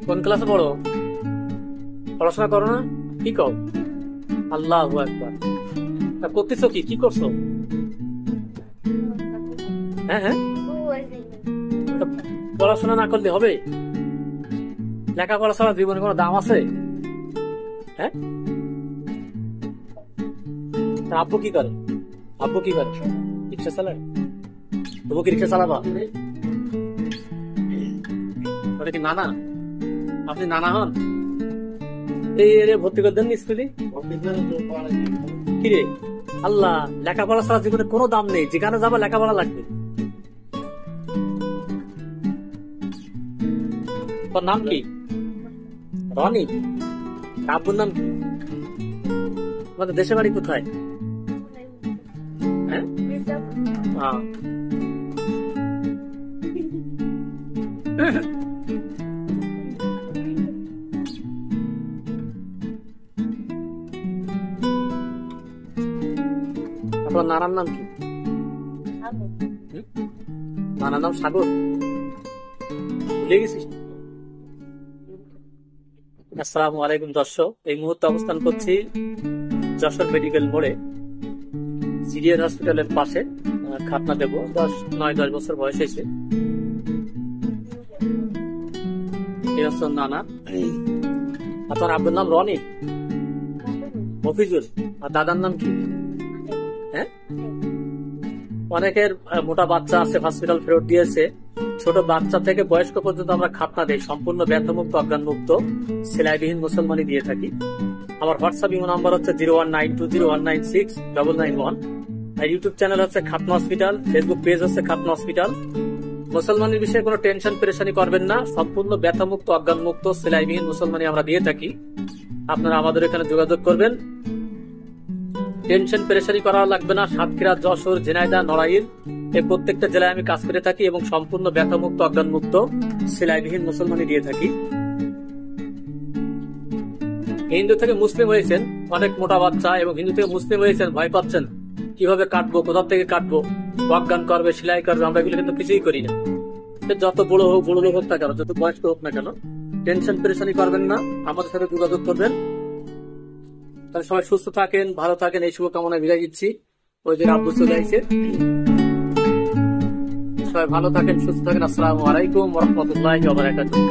কোন ক্লাসে পড়ো? পড়াশোনা করো না? কি কর? আল্লাহু আকবার। তা করতেছো কি? কি করছো? হ্যাঁ হ্যাঁ, তা পড়াশোনা না করলে হবে? লেখাপড়া ছাড়া জীবনে কোনো দাম আছে? হ্যাঁ, তা আব্বু কি করে? আব্বু কি করে? রিক্সা চালায়? তবু কি রিক্সা চালাবা? ওটা কি নানা? আপনি নানা হন? এই এরিয়া ভর্তি করে দেন স্কুলে? কিরে আল্লাহ, লেখাপড়া ছাড়া জীবনে কোনো দাম নেই, যেখানে যাবা লেখাপড়া লাগবে। তোর নাম কি? রনি? আব্বুর নাম কি? আমাদের দেশের বাড়ি কোথায়? হ্যাঁ, আপনার নানার নাম কি? নানার নাম সাগর? ভুলে গেছিস? আসসালামু আলাইকুম দর্শক, এই মুহূর্তে অবস্থান করছি যশোর মেডিকেল মোড়ে, সিরিয়ান হসপিটালের পাশে। খাতনা দেবো, 9-10 বছর বয়স হয়েছে। এই হচ্ছে নানা। আপনার আব্বুর নাম রনি? মফিজুল। আর দাদার নাম কি? হ্যাঁ, অনেকের মোটা বাচ্চা আছে, হসপিটাল ফেরত দিয়েছে। ছোট বাচ্চা থেকে বয়স্ক পর্যন্ত আমরা খাতনা দেই, সম্পূর্ণ ব্যথামুক্ত, অজ্ঞানমুক্ত, সেলাইবিহীন মুসলমানি দিয়ে থাকি। আমার হোয়াটসঅ্যাপ ইমো নাম্বার হচ্ছে 0192019691। আর ইউটিউব চ্যানেল হচ্ছে খাতনা হসপিটাল, ফেসবুক পেজ হচ্ছে খাতনা হসপিটাল। মুসলমানের বিষয়ে কোনো টেনশন পেরেশানি করবেন না, সম্পূর্ণ ব্যথামুক্ত, অজ্ঞানমুক্ত, সেলাইবিহীন মুসলমানি আমরা দিয়ে থাকি। আপনারা আমাদের এখানে যোগাযোগ করবেন, টেনশন পেরেশানি করা লাগবে না। সাতক্ষীরা, যশোর, ঝিনাইদহ, নড়াইল, এই প্রত্যেকটা জেলায় আমি কাজ করে থাকি এবং সম্পূর্ণ ব্যথামুক্ত, অজ্ঞানমুক্ত, সেলাইবিহীন মুসলমানি দিয়ে থাকি। হিন্দু থেকে মুসলিম হয়েছেন, অনেক মোটা বাচ্চা, এবং হিন্দু থেকে মুসলিম হয়েছেন, ভয় পাচ্ছেন কিভাবে কাটবো, কোথা থেকে কাটবো, অজ্ঞান করবে, সেলাই করবে। আমরা এগুলো কিন্তু কিছুই করি না। যত বড় হোক, বড় লোক হোক না কেন, যত বয়স্ক হোক না কেন, টেনশন পেরেশানি করবেন না, আমাদের সাথে যোগাযোগ করবেন। তাহলে সবাই সুস্থ থাকেন, ভালো থাকেন, এই শুভকামনায় বিদায় দিচ্ছি। ওই যে আব্বু চলে আসছে, সবাই ভালো থাকেন, সুস্থ থাকেন। আসসালামু আলাইকুম ওয়া রাহমাতুল্লাহি ওয়া বারাকাতুহু।